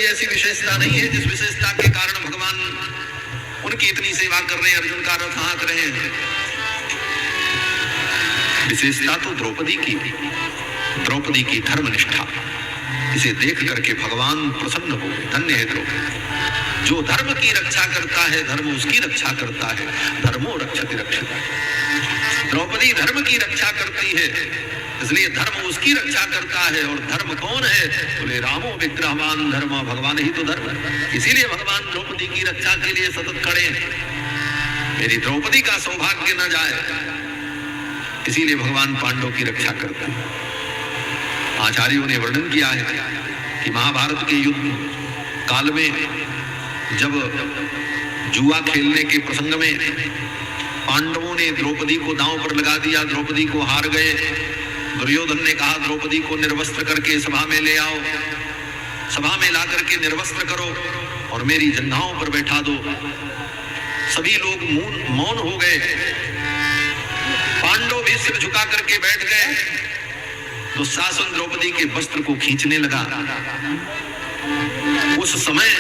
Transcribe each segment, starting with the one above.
कोई ऐसी विशेषता नहीं है जिस विशेषता के कारण भगवान उनकी इतनी सेवा कर रहे हैं, अर्जुन का रथ हाँक रहे हैं। विशेषता तो द्रौपदी की धर्मनिष्ठा, इसे देख करके भगवान प्रसन्न हो गए। धन्य है द्रौपदी, जो धर्म की रक्षा करता है धर्म उसकी रक्षा करता है, धर्मो रक्षति रक्षिता। द्रौपदी धर्म की रक्षा करती है, इसलिए धर्म उसकी रक्षा करता है। और धर्म कौन है? बोले रामो विग्रहवान धर्म, भगवान ही तो धर्म है। इसीलिए भगवान द्रौपदी की रक्षा के लिए सतत खड़े हैं। मेरी द्रौपदी का सौभाग्य न जाए, इसीलिए भगवान पांडवों की रक्षा करते हैं। आचार्यों ने वर्णन किया है कि महाभारत के युद्ध काल में जब जुआ खेलने के प्रसंग में पांडवों ने द्रौपदी को दांव पर लगा दिया, द्रौपदी को हार गए। दुर्योधन ने कहा द्रौपदी को निर्वस्त्र करके सभा में ले आओ, सभा में ला करके निर्वस्त्र करो और मेरी जंघाओं पर बैठा दो। सभी लोग मौन हो गए, पांडव भी सिर झुका करके बैठ गए। दुशासन द्रौपदी के वस्त्र को खींचने लगा। उस समय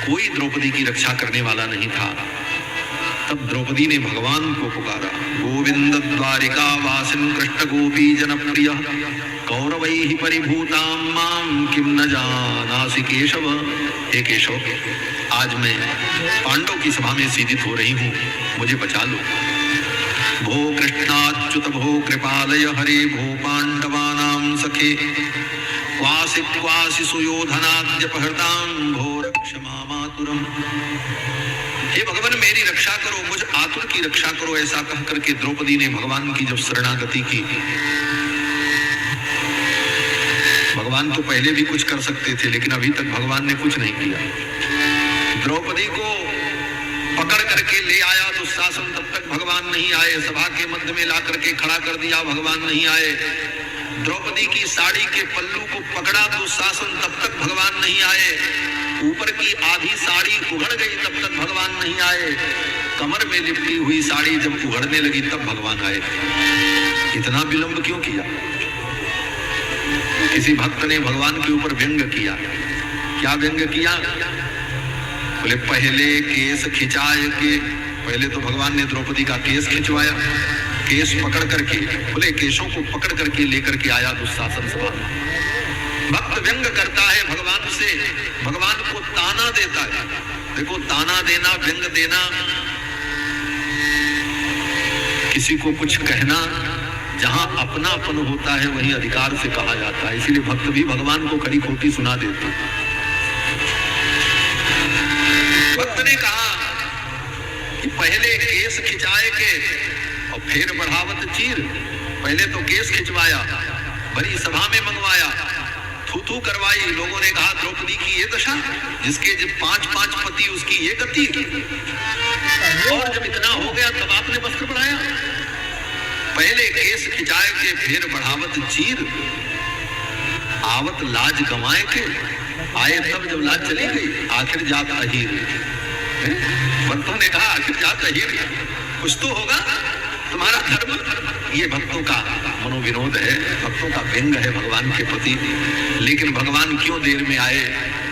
कोई द्रौपदी की रक्षा करने वाला नहीं था। तब द्रौपदी ने भगवान को पुकारा, गोविंद द्वारिका वासिन कृष्ण गोपी जनप्रिय कौरवैहि परिभूतां मां किम न जानासि केशव। हे केशव, आज मैं पांडव की सभा में सीदित हो रही हूँ, मुझे बचा लो। भो कृष्णाच्युत भो कृपालय हरे भो पांडवानां सखे क्वासि क्वासि सुयोधनाद्यपहृतां भो रक्ष मामातुरम्। हे भगवान मेरी रक्षा करो, मुझ आतुर की रक्षा करो। ऐसा कह करके द्रौपदी ने भगवान की जब शरणागति की, भगवान तो पहले भी कुछ कर सकते थे लेकिन अभी तक भगवान ने कुछ नहीं किया। द्रौपदी को पकड़ करके ले आया दुशासन, तब तक भगवान नहीं आए। सभा के मध्य में ला करके खड़ा कर दिया, भगवान नहीं आए। द्रौपदी की साड़ी के पल्लू को पकड़ा दुशासन, तब तक भगवान नहीं आए। ऊपर की आधी साड़ी उघड़ गई, तब तक भगवान नहीं आए। कमर में लिपटी हुई साड़ी जब उघड़ने लगी तब भगवान आए। इतना विलंब क्यों किया? किसी भक्त ने भगवान के ऊपर व्यंग किया। क्या व्यंग किया? बोले पहले केस खिंचाए के, पहले तो भगवान ने द्रौपदी का केस खिंचवाया, केस पकड़ करके, बोले केशों को पकड़ करके लेकर के आया दुशासन सभा में। भक्त व्यंग करता है भगवान से, भगवान को ताना देता है। देखो ताना देना, व्यंग देना, किसी को कुछ कहना, जहां अपनापन होता है वही अधिकार से कहा जाता है। इसीलिए भक्त भी भगवान को खरी खोटी सुना देते हैं। भक्त ने कहा कि पहले केस खिंचाए के और फिर बढ़ावत चीर। पहले तो केस खिंचवाया, बड़ी सभा में मंगवाया, थू करवाई। लोगों ने कहा द्रौपदी की ये दशा, जिसके जब 5 पति उसकी ये गति। और जब इतना हो गया तब आपने वस्त्र बढ़ाया। पहले केस खिंचाए के फिर बढ़ावत चीर, आवत लाज गंवाए के, आए तब जब लाज चली गई आखिर जात अहीर। भक्तों ने कहा आखिर जात अहीर, कुछ तो होगा तुम्हारा धर्म। ये भक्तों का मनोविनोद है, भक्तों का व्यंग है भगवान के प्रति। लेकिन भगवान क्यों देर में आए?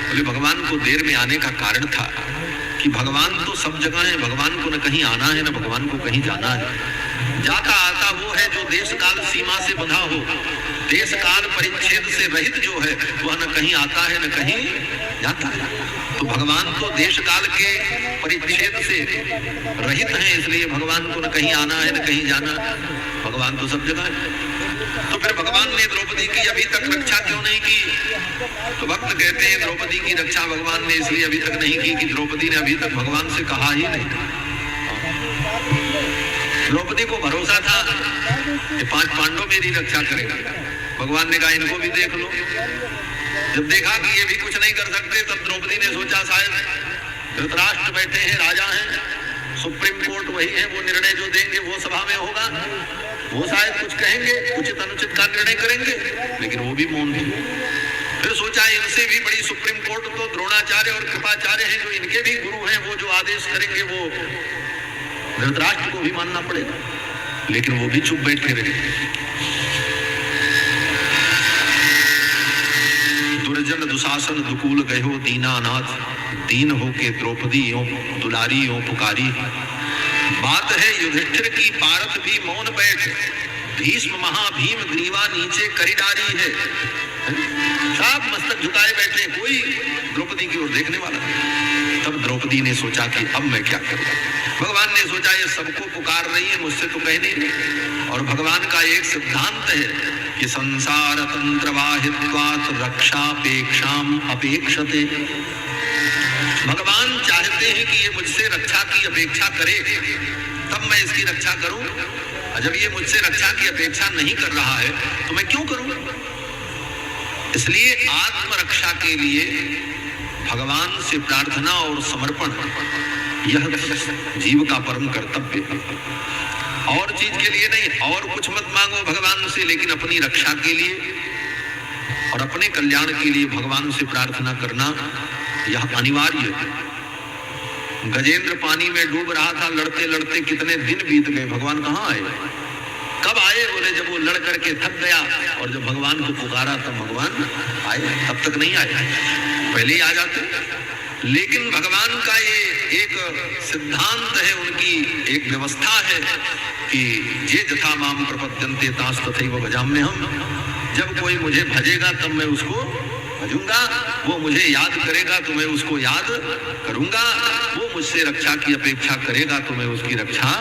बोले भगवान को देर में आने का कारण था कि भगवान तो सब जगह है, भगवान को न कहीं आना है न भगवान को कहीं जाना है। जाता आता वो है जो देश काल सीमा से बंधा हो, देश काल परिच्छेद से रहित जो है वह न कहीं आता है न कहीं जाता है। तो भगवान तो देश काल के परिच्छेद से रहित हैं, इसलिए भगवान को न कहीं आना है न कहीं जाना, भगवान तो सब जगह है। तो फिर भगवान ने द्रौपदी की अभी तक रक्षा क्यों नहीं की? तो भक्त कहते हैं द्रौपदी की रक्षा भगवान ने इसलिए अभी तक नहीं की कि द्रौपदी ने अभी तक भगवान से कहा ही नहीं। द्रौपदी को भरोसा था कि 5 पांडव मेरी रक्षा करेगा। भगवान ने कहा इनको भी देख लो। जब देखा कि ये भी कुछ नहीं कर सकते तब द्रौपदी ने सोचा शायद धृतराष्ट्र बैठे हैं, राजा हैं, सुप्रीम कोर्ट वही है, वो निर्णय जो देंगे वो सभा में होगा, वो शायद कुछ कहेंगे, उचित अनुचित का निर्णय करेंगे। लेकिन वो भी मौन थे। फिर सोचा इनसे भी बड़ी सुप्रीम कोर्ट तो द्रोणाचार्य और कृपाचार्य हैं, जो इनके भी गुरु हैं, वो जो आदेश करेंगे वो धृतराष्ट्र को भी मानना पड़ेगा। लेकिन वो भी चुप बैठे रहे। दुर्जन दुशासन दुकूल गयो दीनानाथ, दीन होके द्रौपदी यों दुलारी यों पुकारी। बात है युधिष्ठिर की पारत भी मौन बैठ, भीष्म महाभीम ग्रीवा नीचे करी डारी है। सब मस्तक झुकाए बैठे, कोई द्रौपदी की ओर देखने वाला नहीं। तब द्रौपदी ने सोचा कि अब मैं क्या करूं। भगवान ने सोचा ये सबको पुकार रही है, मुझसे तो कह नहीं। और भगवान का एक सिद्धांत है कि संसार तंत्र वाहित्वात् रक्षापेक्षाम अपेक्षते। भगवान चाहते हैं कि ये मुझसे रक्षा की अपेक्षा करे, तब मैं इसकी रक्षा करूं। जब ये मुझसे रक्षा की अपेक्षा नहीं कर रहा है तो मैं क्यों करूं। इसलिए आत्मरक्षा के लिए भगवान से प्रार्थना और समर्पण यह जीव का परम कर्तव्य है। और चीज के लिए नहीं, और कुछ मत मांगो भगवान से, लेकिन अपनी रक्षा के लिए और अपने कल्याण के लिए भगवान से प्रार्थना करना यह अनिवार्य है। गजेंद्र पानी में डूब रहा था, लड़ते लड़ते कितने दिन बीत गए, भगवान कहाँ आए। कब आए? बोले जब वो लड़ करके थक गया और जब भगवान को पुकारा तब भगवान आए। तब तक नहीं आए, पहले ही आ जाते। लेकिन भगवान का ये एक सिद्धांत है, उनकी एक व्यवस्था है कि जे जथा माम प्रपद्यन्ते तास तथैव भजाम्यहम्। जब कोई मुझे भजेगा तब मैं उसको भजूंगा, वो मुझे याद करेगा तो मैं उसको याद करूंगा, वो मुझसे रक्षा की अपेक्षा करेगा तो मैं उसकी रक्षा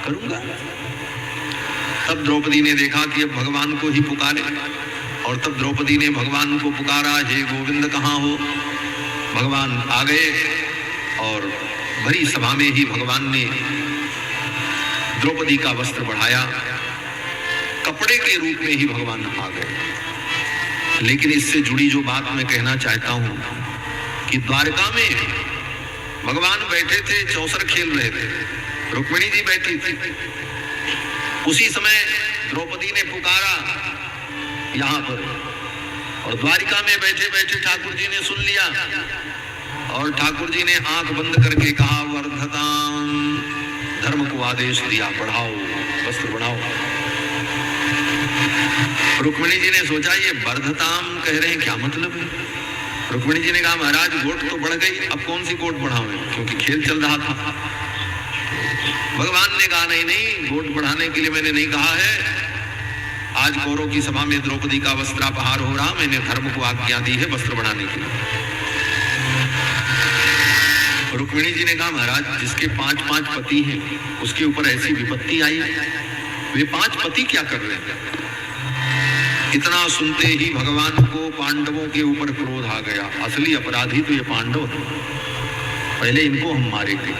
करूंगा। तब द्रौपदी ने देखा कि अब भगवान को ही पुकारे, और तब द्रौपदी ने भगवान को पुकारा, हे गोविंद कहाँ हो। भगवान आ गए और भरी सभा में ही भगवान ने द्रौपदी का वस्त्र बढ़ाया, कपड़े के रूप में ही भगवान आ गए। लेकिन इससे जुड़ी जो बात मैं कहना चाहता हूं कि द्वारका में भगवान बैठे थे, चौसर खेल रहे थे, रुक्मिणी जी बैठी थी। उसी समय द्रौपदी ने पुकारा यहाँ पर, और द्वारिका में बैठे बैठे ठाकुर जी ने सुन लिया, और ठाकुर जी ने आंख बंद करके कहा वर्धताम, धर्म को आदेश दिया, बढ़ाओ, वस्त्र बढ़ाओ। रुक्मिणी जी ने सोचा ये वर्धताम कह रहे हैं, क्या मतलब है। रुक्मिणी जी ने कहा महाराज गोट तो बढ़ गई, अब कौन सी गोट बढ़ावे, क्योंकि खेल चल रहा था। भगवान ने कहा नहीं नहीं, गोट बढ़ाने के लिए मैंने नहीं कहा है। आज कौरव की सभा में द्रौपदी का वस्त्रापहार हो रहा, मैंने धर्म को आज्ञा दी है वस्त्र बढ़ाने के लिए। रुक्मिणी जी ने कहा महाराज जिसके 5 पति हैं उसके ऊपर ऐसी विपत्ति आई, वे 5 पति क्या कर रहे हैं। इतना सुनते ही भगवान को पांडवों के ऊपर क्रोध आ गया। असली अपराधी तो ये पांडव थे, पहले इनको हम मारेंगे।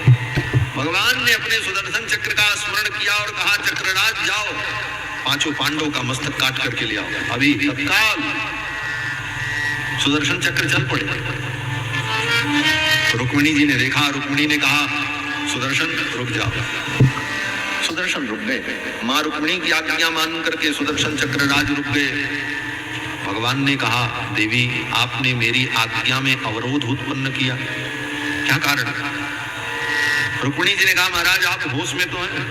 भगवान ने अपने सुदर्शन चक्र का स्मरण किया और कहा चक्रराज जाओ, 5 पांडवों का मस्तक काट करके ले आओ। अभी तत्काल सुदर्शन चक्र चल पड़े। रुक्मिणी जी ने देखा, रुक्मिणी ने कहा सुदर्शन रुक जाओ। सुदर्शन रुक गए, मां रुक्मिणी की आज्ञा मान करके सुदर्शन चक्रराज रुक गए। भगवान ने कहा देवी आपने मेरी आज्ञा में अवरोध उत्पन्न किया, क्या कारण। रुक्मिणी जी ने कहा महाराज आप होश में तो हैं।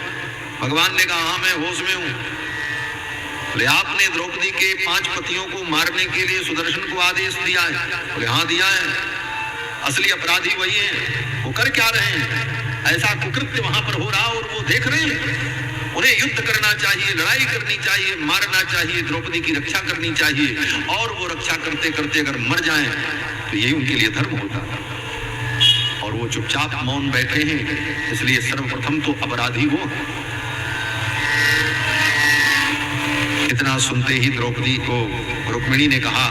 भगवान ने कहा हाँ मैं होश में हूं। बोले आपने द्रौपदी के 5 पतियों को मारने के लिए सुदर्शन को आदेश दिया है। बोले हाँ दिया है। असली अपराधी वही है, वो कर क्या रहे हैं, ऐसा कुकृत्य वहां पर हो रहा और वो देख रहे हैं। उन्हें युद्ध करना चाहिए, लड़ाई करनी चाहिए, मारना चाहिए, द्रौपदी की रक्षा करनी चाहिए, और वो रक्षा करते करते अगर मर जाएं तो यही उनके लिए धर्म होता है। और वो चुपचाप मौन बैठे हैं, इसलिए सर्वप्रथम तो अपराधी वो। इतना सुनते ही द्रौपदी को रुक्मिणी ने कहा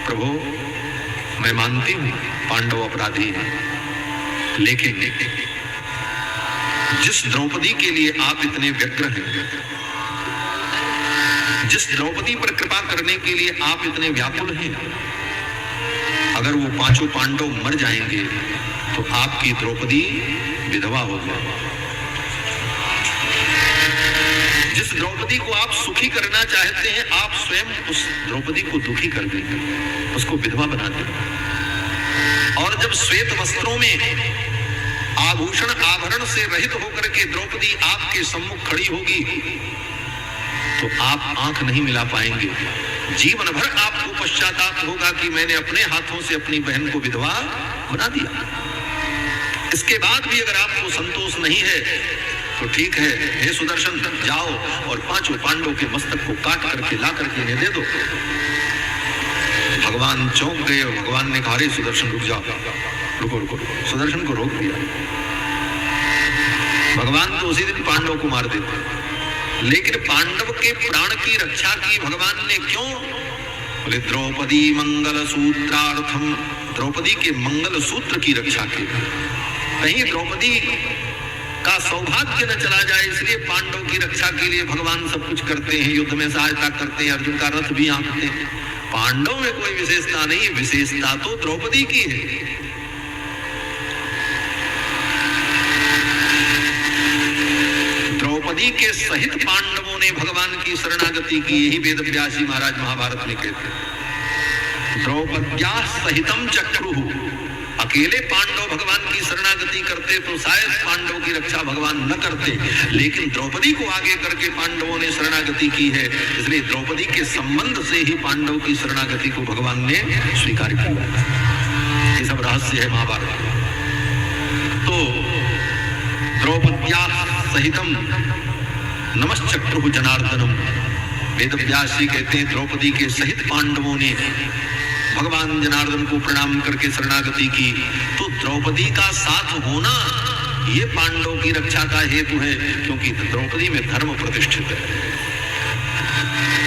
प्रभु मैं मानती हूं पांडव अपराधी हैं, लेकिन जिस द्रौपदी के लिए आप इतने व्यग्र हैं, जिस द्रौपदी पर कृपा करने के लिए आप इतने व्याकुल हैं, अगर वो 5 पांडव मर जाएंगे तो आपकी द्रौपदी विधवा हो जाएगी। जिस द्रौपदी को आप सुखी करना चाहते हैं आप स्वयं उस द्रौपदी को दुखी कर देंगे, उसको विधवा बना देंगे। और जब श्वेत वस्त्रों में आभूषण आभरण से रहित होकर के द्रौपदी आपके सम्मुख खड़ी होगी तो आप आंख नहीं मिला पाएंगे, जीवन भर आपको पश्चाताप प्राप्त होगा कि मैंने अपने हाथों से अपनी बहन को विधवा बना दिया। इसके बाद भी अगर आपको संतोष नहीं है तो ठीक है, हे सुदर्शन जाओ और 5 पांडवों के मस्तक को काट करके ला करके इन्हें दे दो। भगवान चौंक गए और भगवान ने कहा, सुदर्शन रुक जाओ, रुको रुको रुको। सुदर्शन को रोक दिया। भगवान तो उसी दिन पांडवों को मार देते, लेकिन पांडव के प्राण की रक्षा की भगवान ने क्यों? बोले द्रौपदी मंगल सूत्रार्थम, द्रौपदी के मंगल सूत्र की रक्षा के लिए। कहीं द्रौपदी का सौभाग्य न चला जाए, इसलिए पांडव की रक्षा के लिए भगवान सब कुछ करते हैं, युद्ध में सहायता करते हैं, अर्जुन का रथ भी आंकते हैं। पांडव में कोई विशेषता नहीं, विशेषता तो द्रौपदी की है। द्रौपदी के सहित पांडवों ने भगवान की शरणागति की, यही वेद व्यासी महाराज महाभारत में कहते हैं। द्रौपद्या सहितम चक्रुः, अकेले पांडव भगवान की शरणागति करते तो शायद पांडवों की रक्षा भगवान न करते, लेकिन द्रौपदी को आगे करके पांडवों ने शरणागति की है, इसलिए द्रौपदी के संबंध से ही पांडव की शरणागति को भगवान ने स्वीकार किया। ये सब रहस्य है महाभारत। तो द्रौपद्या सहितम नमश्चक्रुः जनार्दनम, वेद व्यासी कहते हैं द्रौपदी के सहित पांडवों ने भगवान जनार्दन को प्रणाम करके शरणागति की। तो द्रौपदी का साथ होना ये पांडवों की रक्षा का हेतु है, क्योंकि द्रौपदी में धर्म प्रतिष्ठित है।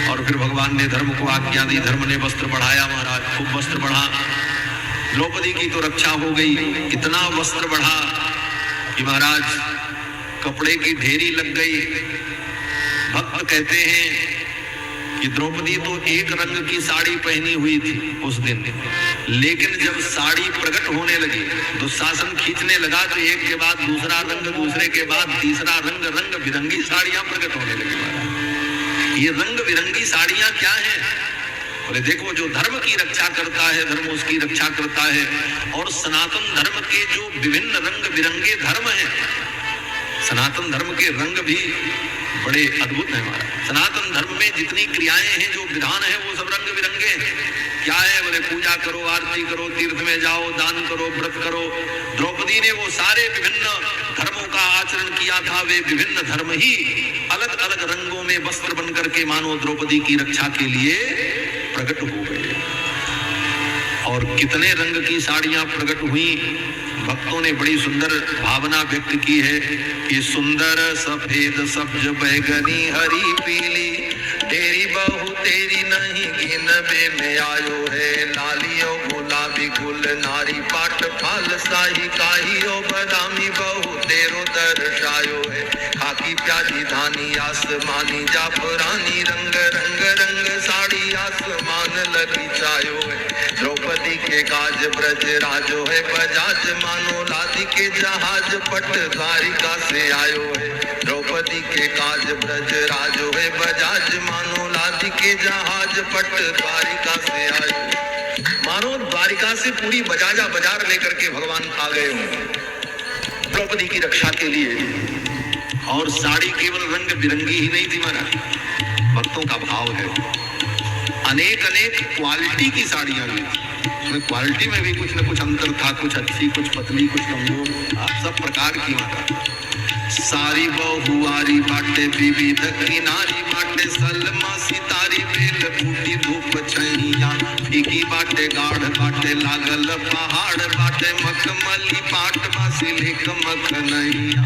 और फिर भगवान ने धर्म को आज्ञा दी, धर्म ने वस्त्र बढ़ाया महाराज, खूब वस्त्र बढ़ा। द्रौपदी की तो रक्षा हो गई, इतना वस्त्र बढ़ा कि महाराज कपड़े की ढेरी लग गई। भक्त कहते हैं कि द्रौपदी तो एक रंग की साड़ी पहनी हुई थी उस दिन, लेकिन जब साड़ी प्रकट होने लगी, दुशासन खींचने लगा तो एक के बाद दूसरा रंग, दूसरे के बाद तीसरा रंग, रंग बिरंगी साड़ियां प्रकट होने लगी। ये रंग बिरंगी साड़ियां क्या हैं? बोले देखो, जो धर्म की रक्षा करता है धर्म उसकी रक्षा करता है। और सनातन धर्म के जो विभिन्न रंग बिरंगे धर्म हैं, सनातन धर्म के रंग भी बड़े अद्भुत है हमारा। सनातन धर्म में जितनी क्रियाएं हैं, जो विधान है, वो सब रंग बिरंगे हैं। क्या है? बोले पूजा करो, आरती करो, तीर्थ में जाओ, दान करो, व्रत करो। द्रौपदी ने वो सारे विभिन्न धर्मों का आचरण किया था। वे विभिन्न धर्म ही अलग अलग रंगों में वस्त्र बन करके मानो द्रौपदी की रक्षा के लिए प्रकट हो गए। और कितने रंग की साड़ियां प्रकट हुई। भक्तों ने बड़ी सुंदर भावना व्यक्त की है कि सुंदर सफेद सब्ज बैगनी हरी पीली, तेरी बहू तेरी नहीं गिनबे में आयो है। लालियो गुलाबी गुल नारी पाट फाल साही काहियो बदामी बहू तेरो दर्शायो है। खाकी प्याजी धानी आसमानी जाफरानी रंग रंग रंग साड़ी आसमान लगी चायो है। द्रौपदी के काज ब्रज राजो है, बजाज मानो लादी के जहाज पट द्वारिका से आयो है। द्रौपदी के काज ब्रज राजो है, बजाज मानो लादी के जहाज पट द्वारिका से आयो। मानो द्वारिका से पूरी बजाजा बाजार लेकर के भगवान आ गए हों द्रौपदी की रक्षा के लिए। और साड़ी केवल रंग बिरंगी ही नहीं थी महाराज, भक्तों का भाव है। अनेक अनेक क्वालिटी की साड़ियां भी थी, उसमें क्वालिटी में भी कुछ न कुछ अंतर था, कुछ अच्छी, कुछ पतली, कुछ कमजोर, सब प्रकार की माता। सारी बहुआरी बाटे विविध किनारी बाटे, सलमा सितारी बेल बूटी धूप छैया। फीकी बाटे गाढ़ बाटे लागल पहाड़ बाटे, मखमली पाट बासिले मखनैया।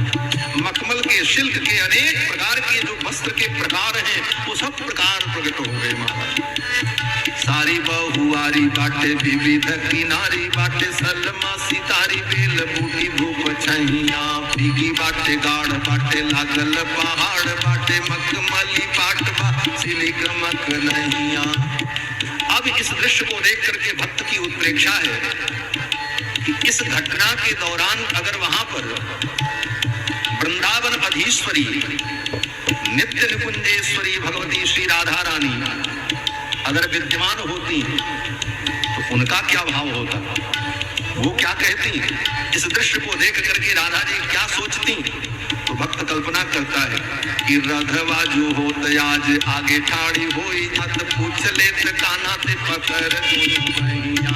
मखमल के शिल्क के अनेक प्रकार के जो वस्त्र के प्रकार हैं, वो सब प्रकार प्रकट हो गए महाराज। सारी बहुआरी बाटे विविध किनारी बाटे, सलमा सितारी बेल बूटी धूप छैया। फीकी बाटे गाढ़ बाटे लागल पहाड़ बाटे, मखमली पाट बासिले मखनैया। अब इस दृश्य को देख करके भक्त की उत्प्रेक्षा है कि इस घटना के दौरान अगर वहां पर वृंदावन अधीश्वरी नित्य निकुंजेश्वरी भगवती श्री राधा रानी अगर विद्यमान होती तो उनका क्या भाव होता, वो क्या कहती। इस दृश्य को देख करके राधा जी क्या सोचती, तो भक्त कल्पना करता है कि राधवा जो होत आज आगे ठाड़ी होई छत पूछ लेत कान्हा ते पत्थर दोनों मैया।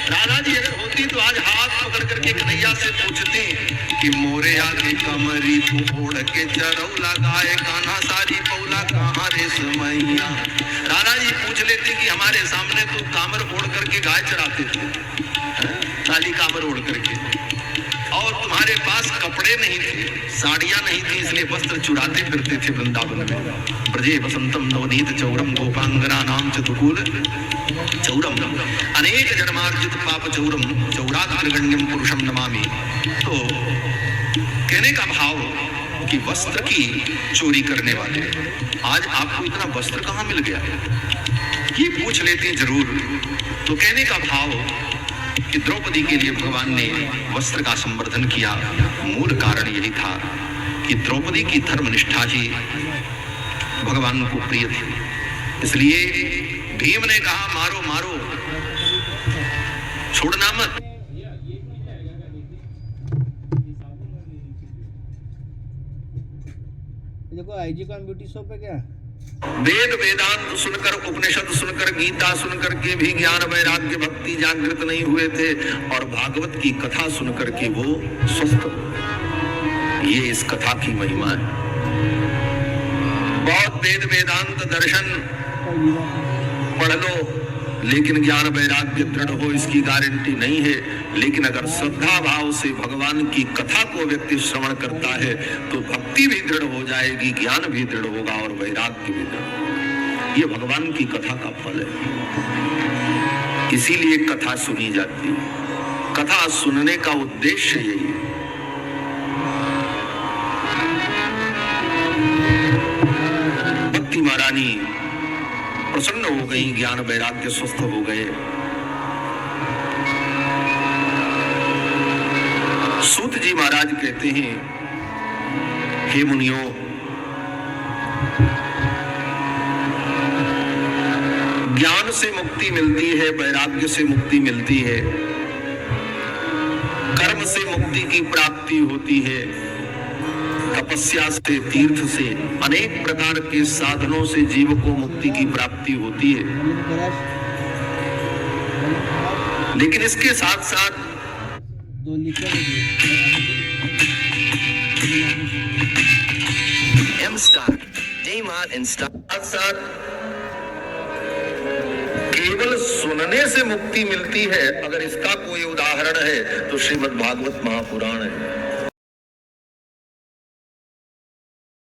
राधा जी अगर होती तो आज हाथ पकड़ करके कन्हैया से पूछती कि मोरे आगे कमरी तू ओढ़ के चरौला गाय कान्हा सारी पौला कहाँ रे समैया। राधा जी पूछ लेती कि हमारे सामने तो कामर ओढ़ करके गाय चराते थे, काली कामर ओढ़ करके, और तुम्हारे पास कपड़े नहीं थे, साड़ियां नहीं थी, इसलिए वस्त्र चुराते फिरते थे वृंदावन में। ब्रजे वसंतम नवनीत चौरम गोपांगना नाम चतुकूल चौरम अनेक जन्मार्जित पाप चौरम चौराग्रगण्यम पुरुषम नमामि। तो कहने का भाव कि वस्त्र की चोरी करने वाले, आज आपको इतना वस्त्र कहाँ मिल गया, ये पूछ लेते जरूर। तो कहने का भाव कि द्रौपदी के लिए भगवान ने वस्त्र का संवर्धन किया, मूल कारण यही था कि द्रौपदी की धर्मनिष्ठा ही भगवान को प्रिय थी। इसलिए भीम ने कहा मारो मारो, छोड़ना मत। देखो आईजी कॉन ब्यूटी शॉप है क्या? वेद वेदांत सुनकर, उपनिषद सुनकर, गीता सुनकर के भी ज्ञान वैराग्य भक्ति जागृत नहीं हुए थे, और भागवत की कथा सुनकर के वो स्वस्थ हो। ये इस कथा की महिमा है। बहुत वेद वेदांत दर्शन पढ़ लो, लेकिन ज्ञान वैराग्य दृढ़ हो इसकी गारंटी नहीं है। लेकिन अगर श्रद्धा भाव से भगवान की कथा को व्यक्ति श्रवण करता है तो भक्ति भी दृढ़ हो जाएगी, ज्ञान भी दृढ़ होगा और वैराग्य भी दृढ़ होगा। ये भगवान की कथा का फल है, इसीलिए कथा सुनी जाती है। कथा सुनने का उद्देश्य यही है। भक्ति महारानी प्रसन्न हो गई, ज्ञान वैराग्य स्वस्थ हो गए। सूत जी महाराज कहते हैं, हे मुनियों, ज्ञान से मुक्ति मिलती है, वैराग्य से मुक्ति मिलती है, कर्म से मुक्ति की प्राप्ति होती है, तपस्या से, तीर्थ से, अनेक प्रकार के साधनों से जीव को मुक्ति की प्राप्ति होती है। लेकिन इसके साथ साथ साथ केवल सुनने से मुक्ति मिलती है। अगर इसका कोई उदाहरण है तो श्रीमद् भागवत महापुराण है।